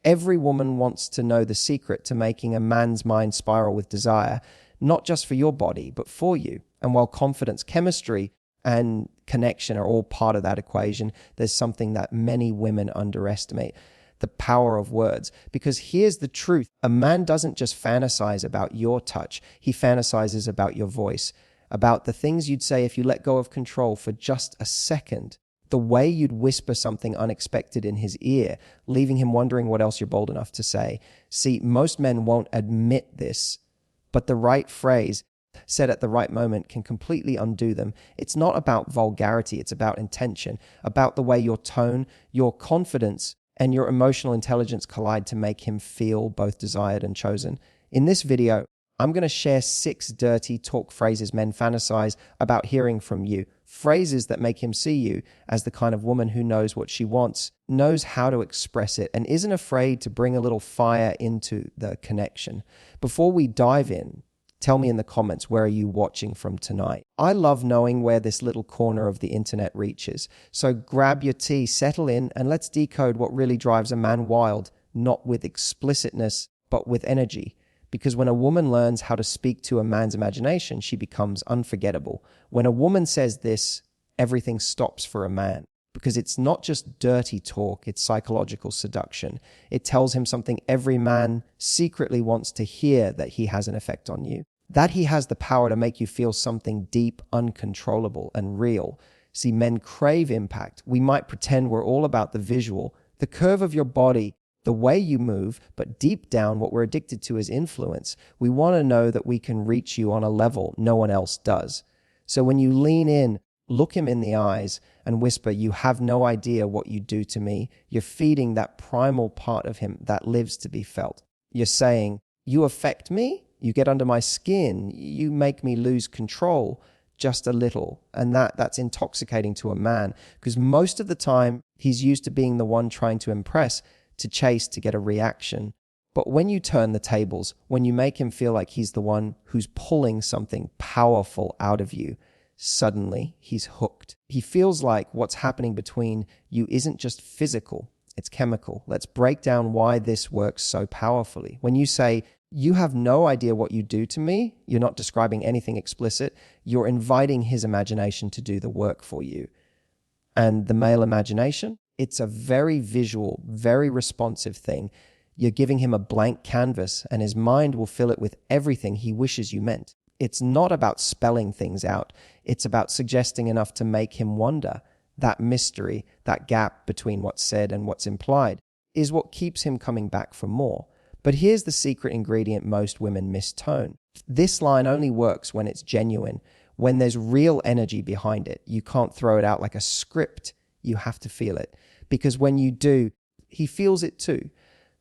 Every woman wants to know the secret to making a man's mind spiral with desire, not just for your body, but for you. And while confidence, chemistry, and connection are all part of that equation, there's something that many women underestimate: the power of words. Because here's the truth: a man doesn't just fantasize about your touch, he fantasizes about your voice, about the things you'd say if you let go of control for just a second. The way you'd whisper something unexpected in his ear, leaving him wondering what else you're bold enough to say. See, most men won't admit this, but the right phrase said at the right moment can completely undo them. It's not about vulgarity, it's about intention, about the way your tone, your confidence, and your emotional intelligence collide to make him feel both desired and chosen. In this video, I'm going to share 6 dirty talk phrases men fantasize about hearing from you. Phrases that make him see you as the kind of woman who knows what she wants, knows how to express it, and isn't afraid to bring a little fire into the connection. Before we dive in, tell me in the comments, where are you watching from tonight? I love knowing where this little corner of the internet reaches. So grab your tea, settle in, and let's decode what really drives a man wild, not with explicitness, but with energy. Because when a woman learns how to speak to a man's imagination, she becomes unforgettable. When a woman says this, everything stops for a man. Because it's not just dirty talk, it's psychological seduction. It tells him something every man secretly wants to hear: that he has an effect on you. That he has the power to make you feel something deep, uncontrollable, and real. See, men crave impact. We might pretend we're all about the visual, the curve of your body, the way you move, but deep down what we're addicted to is influence. We want to know that we can reach you on a level no one else does. So when you lean in, look him in the eyes and whisper, "You have no idea what you do to me," you're feeding that primal part of him that lives to be felt. You're saying, "You affect me, you get under my skin, you make me lose control just a little." And that's intoxicating to a man, because most of the time he's used to being the one trying to impress, to chase, to get a reaction. But when you turn the tables, when you make him feel like he's the one who's pulling something powerful out of you, suddenly he's hooked. He feels like what's happening between you isn't just physical, it's chemical. Let's break down why this works so powerfully. When you say, "You have no idea what you do to me," you're not describing anything explicit. You're inviting his imagination to do the work for you. And the male imagination, it's a very visual, very responsive thing. You're giving him a blank canvas, and his mind will fill it with everything he wishes you meant. It's not about spelling things out. It's about suggesting enough to make him wonder. That mystery, that gap between what's said and what's implied, is what keeps him coming back for more. But here's the secret ingredient most women mistone. This line only works when it's genuine, when there's real energy behind it. You can't throw it out like a script. You have to feel it. Because when you do, he feels it too.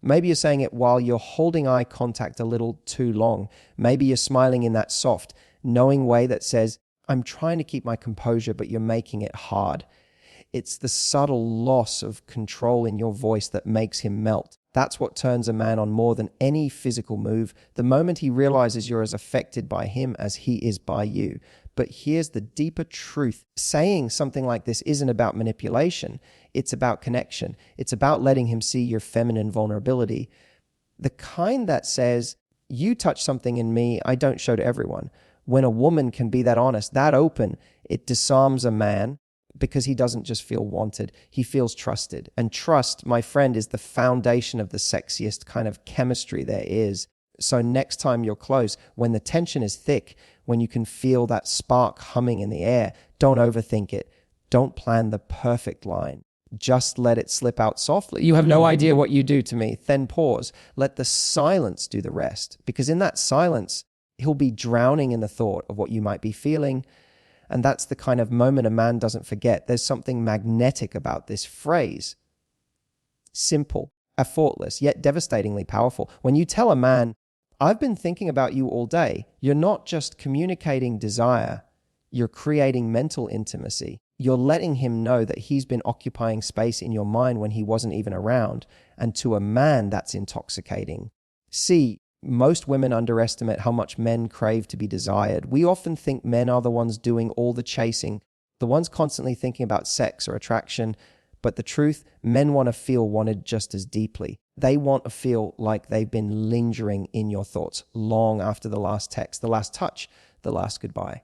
Maybe you're saying it while you're holding eye contact a little too long. Maybe you're smiling in that soft, knowing way that says, "I'm trying to keep my composure, but you're making it hard." It's the subtle loss of control in your voice that makes him melt. That's what turns a man on more than any physical move, the moment he realizes you're as affected by him as he is by you. But here's the deeper truth. Saying something like this isn't about manipulation. It's about connection. It's about letting him see your feminine vulnerability. The kind that says, "You touch something in me I don't show to everyone." When a woman can be that honest, that open, it disarms a man, because he doesn't just feel wanted, he feels trusted. And trust, my friend, is the foundation of the sexiest kind of chemistry there is. So next time you're close, when the tension is thick, when you can feel that spark humming in the air, don't overthink it. Don't plan the perfect line. Just let it slip out softly. "You have no idea what you do to me." Then pause. Let the silence do the rest. Because in that silence, he'll be drowning in the thought of what you might be feeling. And that's the kind of moment a man doesn't forget. There's something magnetic about this phrase. Simple, effortless, yet devastatingly powerful. When you tell a man, "I've been thinking about you all day," you're not just communicating desire, you're creating mental intimacy. You're letting him know that he's been occupying space in your mind when he wasn't even around. And to a man, that's intoxicating. See, most women underestimate how much men crave to be desired. We often think men are the ones doing all the chasing, the ones constantly thinking about sex or attraction. But the truth, men want to feel wanted just as deeply. They want to feel like they've been lingering in your thoughts long after the last text, the last touch, the last goodbye.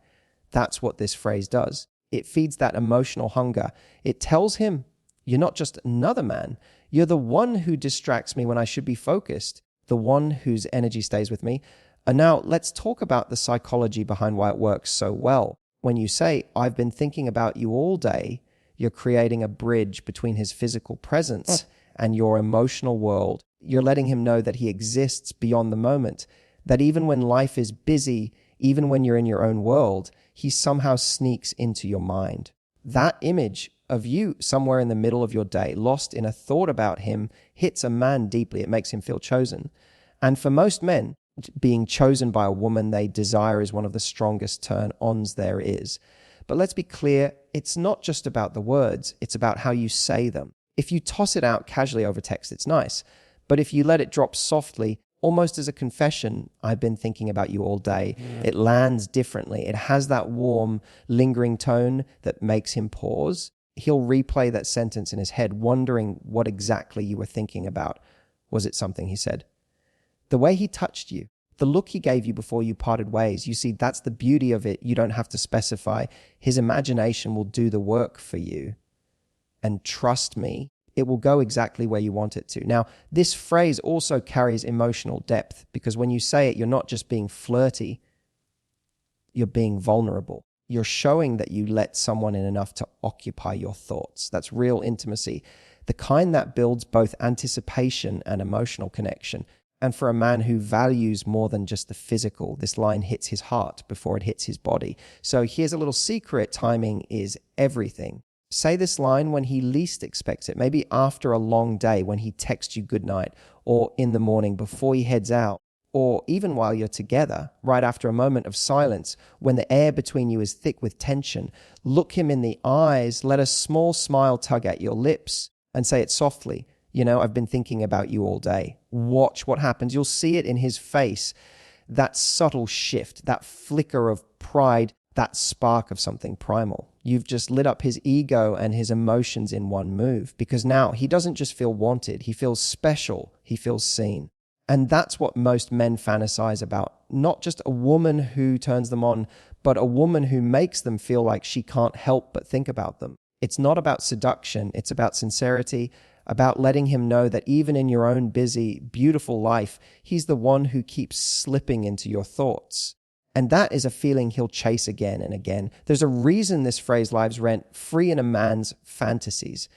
That's what this phrase does. It feeds that emotional hunger. It tells him, you're not just another man. You're the one who distracts me when I should be focused, the one whose energy stays with me. And now let's talk about the psychology behind why it works so well. When you say, I've been thinking about you all day, you're creating a bridge between his physical presence and your emotional world. You're letting him know that he exists beyond the moment, that even when life is busy, even when you're in your own world, he somehow sneaks into your mind. That image of you somewhere in the middle of your day, lost in a thought about him, hits a man deeply. It makes him feel chosen. And for most men, being chosen by a woman they desire is one of the strongest turn-ons there is. But let's be clear, it's not just about the words, it's about how you say them. If you toss it out casually over text, it's nice. But if you let it drop softly, almost as a confession, I've been thinking about you all day, it lands differently. It has that warm, lingering tone that makes him pause. He'll replay that sentence in his head, wondering what exactly you were thinking about. Was it something he said? The way he touched you, the look he gave you before you parted ways, you see, that's the beauty of it. You don't have to specify. His imagination will do the work for you. And trust me, it will go exactly where you want it to. Now, this phrase also carries emotional depth because when you say it, you're not just being flirty, you're being vulnerable. You're showing that you let someone in enough to occupy your thoughts. That's real intimacy, the kind that builds both anticipation and emotional connection. And for a man who values more than just the physical, this line hits his heart before it hits his body. So here's a little secret. Timing is everything. Say this line when he least expects it, maybe after a long day when he texts you goodnight, or in the morning before he heads out, or even while you're together, right after a moment of silence, when the air between you is thick with tension. Look him in the eyes, let a small smile tug at your lips, and say it softly. You know, I've been thinking about you all day. Watch what happens. You'll see it in his face, that subtle shift, that flicker of pride, that spark of something primal. You've just lit up his ego and his emotions in one move, because now he doesn't just feel wanted, he feels special, he feels seen. And that's what most men fantasize about. Not just a woman who turns them on, but a woman who makes them feel like she can't help but think about them. It's not about seduction, it's about sincerity, about letting him know that even in your own busy, beautiful life, he's the one who keeps slipping into your thoughts. And that is a feeling he'll chase again and again. There's a reason this phrase lives rent free in a man's fantasies.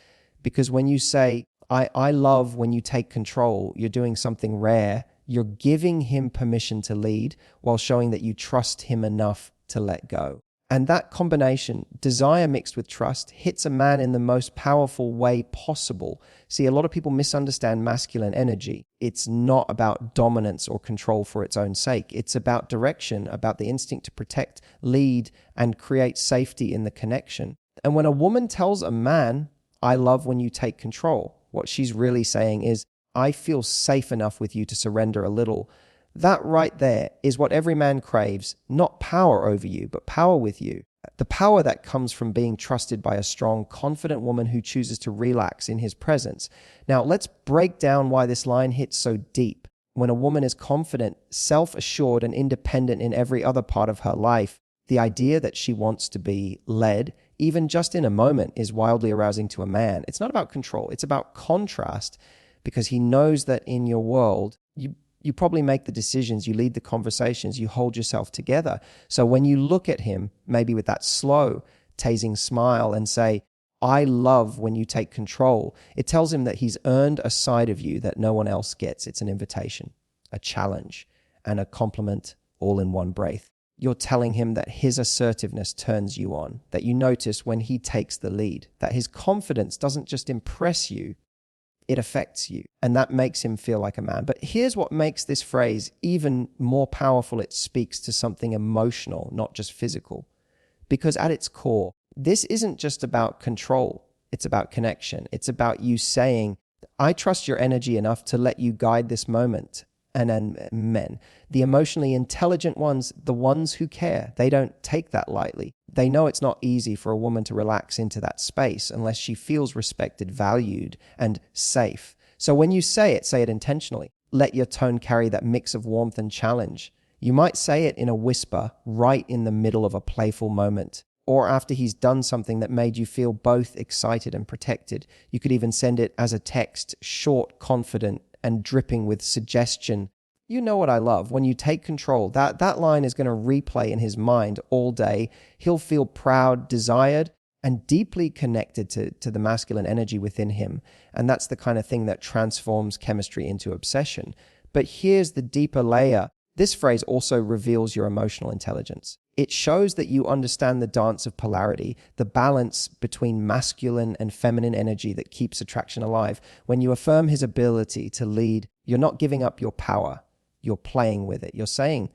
Because when you say, I love when you take control, you're doing something rare, you're giving him permission to lead while showing that you trust him enough to let go. And that combination, desire mixed with trust, hits a man in the most powerful way possible. See, a lot of people misunderstand masculine energy. It's not about dominance or control for its own sake. It's about direction, about the instinct to protect, lead, and create safety in the connection. And when a woman tells a man, I love when you take control, what she's really saying is, I feel safe enough with you to surrender a little. That right there is what every man craves, not power over you, but power with you. The power that comes from being trusted by a strong, confident woman who chooses to relax in his presence. Now, let's break down why this line hits so deep. When a woman is confident, self-assured, and independent in every other part of her life, the idea that she wants to be led, even just in a moment, is wildly arousing to a man. It's not about control, it's about contrast, because he knows that in your world, you probably make the decisions, you lead the conversations, you hold yourself together. So when you look at him, maybe with that slow, tasing smile and say, I love when you take control, it tells him that he's earned a side of you that no one else gets. It's an invitation, a challenge, and a compliment all in one breath. You're telling him that his assertiveness turns you on, that you notice when he takes the lead, that his confidence doesn't just impress you, it affects you, and that makes him feel like a man. But here's what makes this phrase even more powerful. It speaks to something emotional, not just physical. Because at its core, this isn't just about control. It's about connection. It's about you saying, I trust your energy enough to let you guide this moment. and men. The emotionally intelligent ones, the ones who care, they don't take that lightly. They know it's not easy for a woman to relax into that space unless she feels respected, valued, and safe. So when you say it intentionally. Let your tone carry that mix of warmth and challenge. You might say it in a whisper right in the middle of a playful moment, or after he's done something that made you feel both excited and protected. You could even send it as a text, short, confident, and dripping with suggestion. You know what I love. When you take control, that line is going to replay in his mind all day. He'll feel proud, desired, and deeply connected to the masculine energy within him. And that's the kind of thing that transforms chemistry into obsession. But here's the deeper layer. This phrase also reveals your emotional intelligence. It shows that you understand the dance of polarity, the balance between masculine and feminine energy that keeps attraction alive. When you affirm his ability to lead, you're not giving up your power. You're playing with it. You're saying,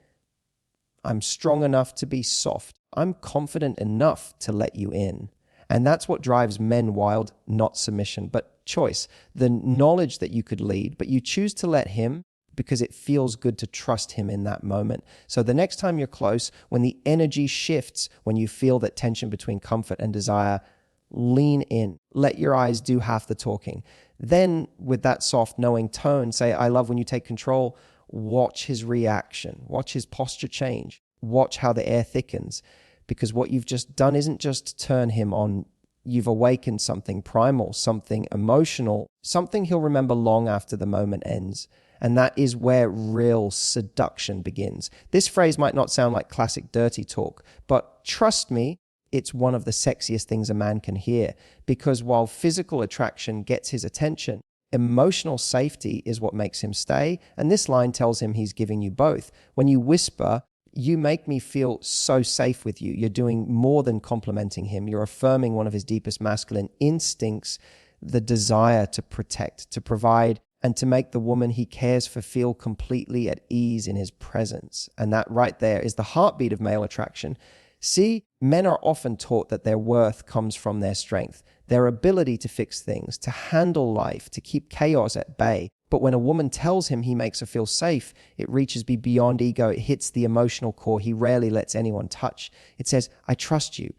I'm strong enough to be soft. I'm confident enough to let you in. And that's what drives men wild, not submission, but choice. The knowledge that you could lead, but you choose to let him because it feels good to trust him in that moment. So the next time you're close, when the energy shifts, when you feel that tension between comfort and desire, lean in. Let your eyes do half the talking. Then with that soft, knowing tone, say, I love when you take control. Watch his reaction. Watch his posture change. Watch how the air thickens. Because what you've just done isn't just turn him on. You've awakened something primal, something emotional, something he'll remember long after the moment ends. And that is where real seduction begins. This phrase might not sound like classic dirty talk, but trust me, it's one of the sexiest things a man can hear. Because while physical attraction gets his attention, emotional safety is what makes him stay. And this line tells him he's giving you both. When you whisper, you make me feel so safe with you. You're doing more than complimenting him. You're affirming one of his deepest masculine instincts, the desire to protect, to provide, and to make the woman he cares for feel completely at ease in his presence. And that right there is the heartbeat of male attraction. See, men are often taught that their worth comes from their strength, their ability to fix things, to handle life, to keep chaos at bay. But when a woman tells him he makes her feel safe, it reaches beyond ego. It hits the emotional core he rarely lets anyone touch. It says, I trust you.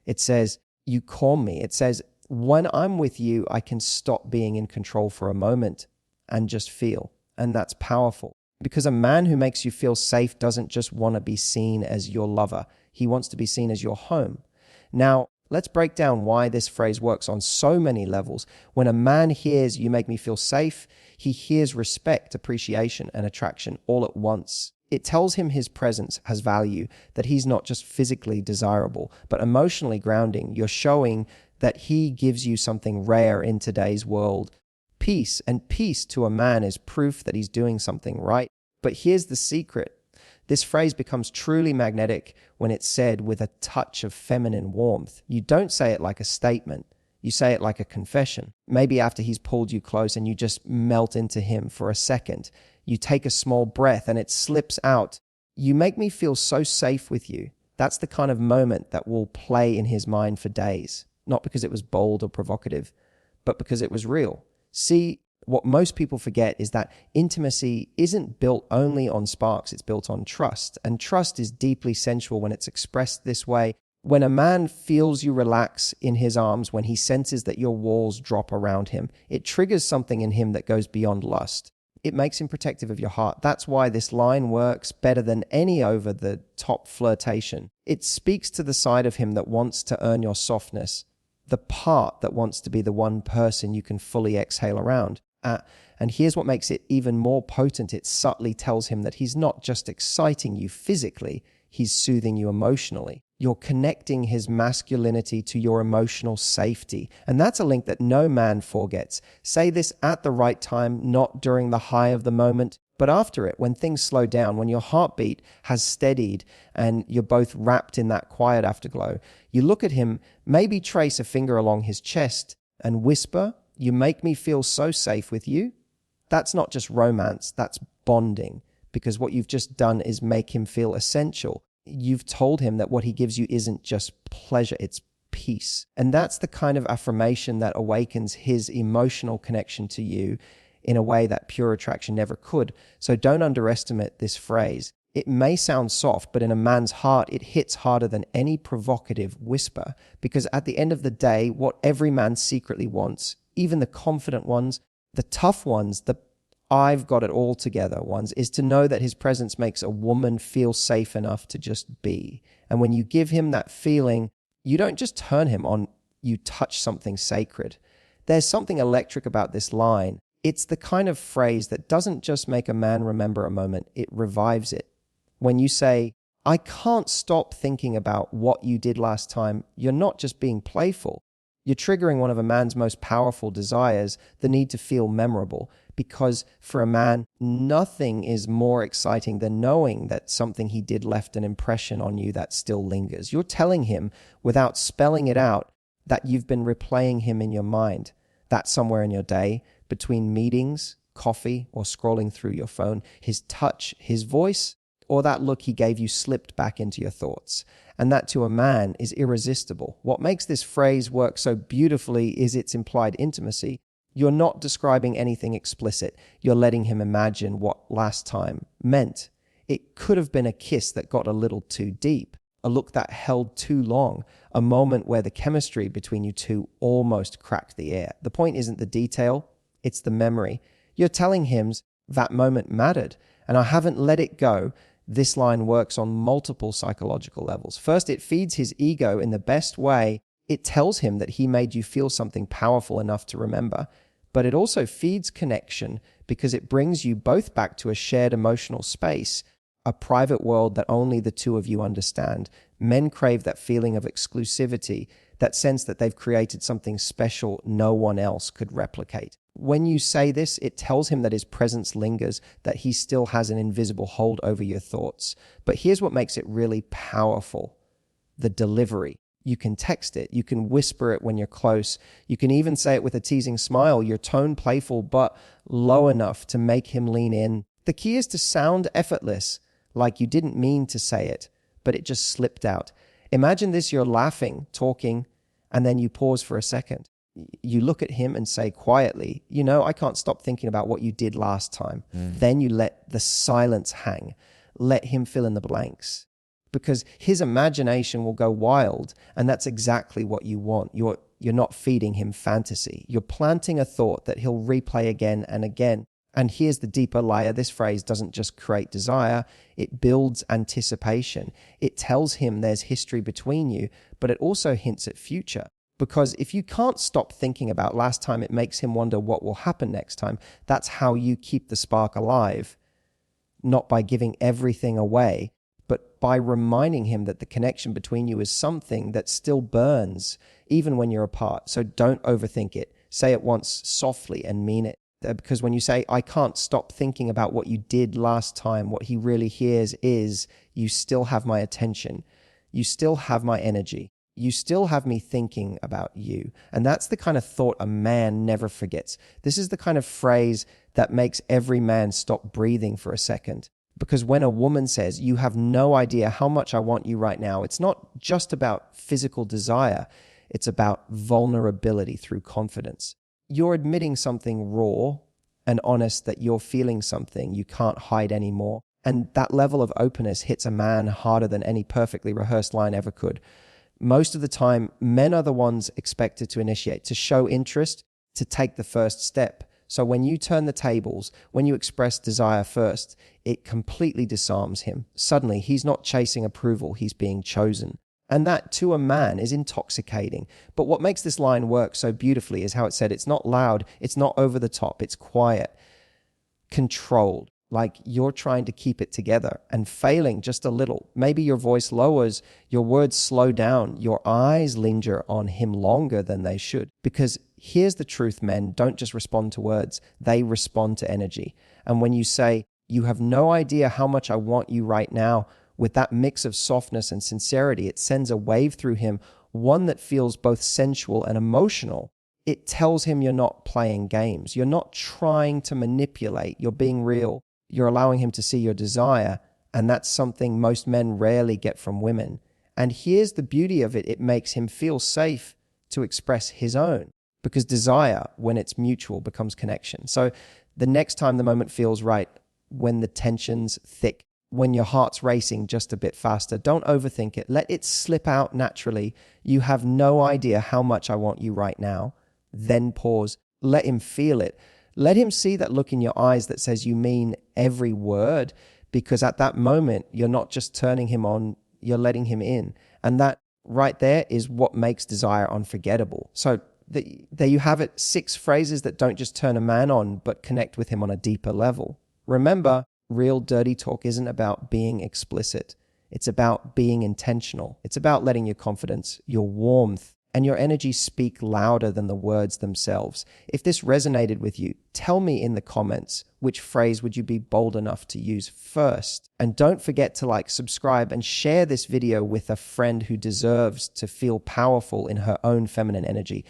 It says, you calm me. It says, when I'm with you, I can stop being in control for a moment and just feel. And that's powerful. Because a man who makes you feel safe doesn't just want to be seen as your lover. He wants to be seen as your home. Now, let's break down why this phrase works on so many levels. When a man hears you make me feel safe, he hears respect, appreciation, and attraction all at once. It tells him his presence has value, that he's not just physically desirable, but emotionally grounding. You're showing that he gives you something rare in today's world. Peace, and peace to a man is proof that he's doing something right. But here's the secret. This phrase becomes truly magnetic when it's said with a touch of feminine warmth. You don't say it like a statement. You say it like a confession. Maybe after he's pulled you close and you just melt into him for a second. You take a small breath and it slips out. You make me feel so safe with you. That's the kind of moment that will play in his mind for days. Not because it was bold or provocative, but because it was real. See, what most people forget is that intimacy isn't built only on sparks, it's built on trust. And trust is deeply sensual when it's expressed this way. When a man feels you relax in his arms, when he senses that your walls drop around him, it triggers something in him that goes beyond lust. It makes him protective of your heart. That's why this line works better than any over-the-top flirtation. It speaks to the side of him that wants to earn your softness, the part that wants to be the one person you can fully exhale around. And here's what makes it even more potent. It subtly tells him that he's not just exciting you physically, he's soothing you emotionally. You're connecting his masculinity to your emotional safety. And that's a link that no man forgets. Say this at the right time, not during the high of the moment, but after it, when things slow down, when your heartbeat has steadied and you're both wrapped in that quiet afterglow. You look at him, maybe trace a finger along his chest and whisper, you make me feel so safe with you. That's not just romance, that's bonding. Because what you've just done is make him feel essential. You've told him that what he gives you isn't just pleasure, it's peace. And that's the kind of affirmation that awakens his emotional connection to you. in a way that pure attraction never could. So don't underestimate this phrase. It may sound soft, but in a man's heart, it hits harder than any provocative whisper. Because at the end of the day, what every man secretly wants, even the confident ones, the tough ones, the I've got it all together ones, is to know that his presence makes a woman feel safe enough to just be. And when you give him that feeling, you don't just turn him on, you touch something sacred. There's something electric about this line. It's the kind of phrase that doesn't just make a man remember a moment, it revives it. When you say, I can't stop thinking about what you did last time, you're not just being playful. You're triggering one of a man's most powerful desires, the need to feel memorable. Because for a man, nothing is more exciting than knowing that something he did left an impression on you that still lingers. You're telling him, without spelling it out, that you've been replaying him in your mind. That somewhere in your day, between meetings, coffee, or scrolling through your phone, his touch, his voice, or that look he gave you slipped back into your thoughts. And that to a man is irresistible. What makes this phrase work so beautifully is its implied intimacy. You're not describing anything explicit. You're letting him imagine what last time meant. It could have been a kiss that got a little too deep, a look that held too long, a moment where the chemistry between you two almost cracked the air. The point isn't the detail, it's the memory. You're telling him that moment mattered, and I haven't let it go. This line works on multiple psychological levels. First, it feeds his ego in the best way. It tells him that he made you feel something powerful enough to remember. But it also feeds connection because it brings you both back to a shared emotional space, a private world that only the two of you understand. Men crave that feeling of exclusivity, that sense that they've created something special no one else could replicate. When you say this, it tells him that his presence lingers, that he still has an invisible hold over your thoughts. But here's what makes it really powerful: the delivery. You can text it, you can whisper it when you're close, you can even say it with a teasing smile, your tone playful but low enough to make him lean in. The key is to sound effortless, like you didn't mean to say it, but it just slipped out. Imagine this: you're laughing, talking, and then you pause for a second. You look at him and say quietly, I can't stop thinking about what you did last time. Then you let the silence hang. Let him fill in the blanks. Because his imagination will go wild, and that's exactly what you want. You're not feeding him fantasy. You're planting a thought that he'll replay again and again. And here's the deeper layer. This phrase doesn't just create desire, it builds anticipation. It tells him there's history between you, but it also hints at future. Because if you can't stop thinking about last time, it makes him wonder what will happen next time. That's how you keep the spark alive. Not by giving everything away, but by reminding him that the connection between you is something that still burns, even when you're apart. So don't overthink it. Say it once softly and mean it. Because when you say, I can't stop thinking about what you did last time, what he really hears is, you still have my attention. You still have my energy. You still have me thinking about you. And that's the kind of thought a man never forgets. This is the kind of phrase that makes every man stop breathing for a second. Because when a woman says, you have no idea how much I want you right now, it's not just about physical desire. It's about vulnerability through confidence. You're admitting something raw and honest, that you're feeling something you can't hide anymore. And that level of openness hits a man harder than any perfectly rehearsed line ever could. Most of the time, men are the ones expected to initiate, to show interest, to take the first step. So when you turn the tables, when you express desire first, it completely disarms him. Suddenly, he's not chasing approval, he's being chosen. And that, to a man, is intoxicating. But what makes this line work so beautifully is how it said, it's not loud, it's not over the top, it's quiet, controlled. Like you're trying to keep it together and failing just a little. Maybe your voice lowers, your words slow down, your eyes linger on him longer than they should. Because here's the truth, men don't just respond to words, they respond to energy. And when you say, you have no idea how much I want you right now, with that mix of softness and sincerity, it sends a wave through him, one that feels both sensual and emotional. It tells him you're not playing games. You're not trying to manipulate. You're being real. You're allowing him to see your desire, and that's something most men rarely get from women. And here's the beauty of it. It makes him feel safe to express his own, because desire, when it's mutual, becomes connection. So The next time the moment feels right, when the tension's thick, when your heart's racing just a bit faster, don't overthink it. Let it slip out naturally. You have no idea how much I want you right now. Then pause. Let him feel it. Let him see that look in your eyes that says you mean every word, because at that moment, you're not just turning him on, you're letting him in. And that right there is what makes desire unforgettable. So there you have it, 6 phrases that don't just turn a man on, but connect with him on a deeper level. Remember, real dirty talk isn't about being explicit. It's about being intentional. It's about letting your confidence, your warmth, and your energy speak louder than the words themselves. If this resonated with you, tell me in the comments which phrase would you be bold enough to use first. And don't forget to subscribe, and share this video with a friend who deserves to feel powerful in her own feminine energy.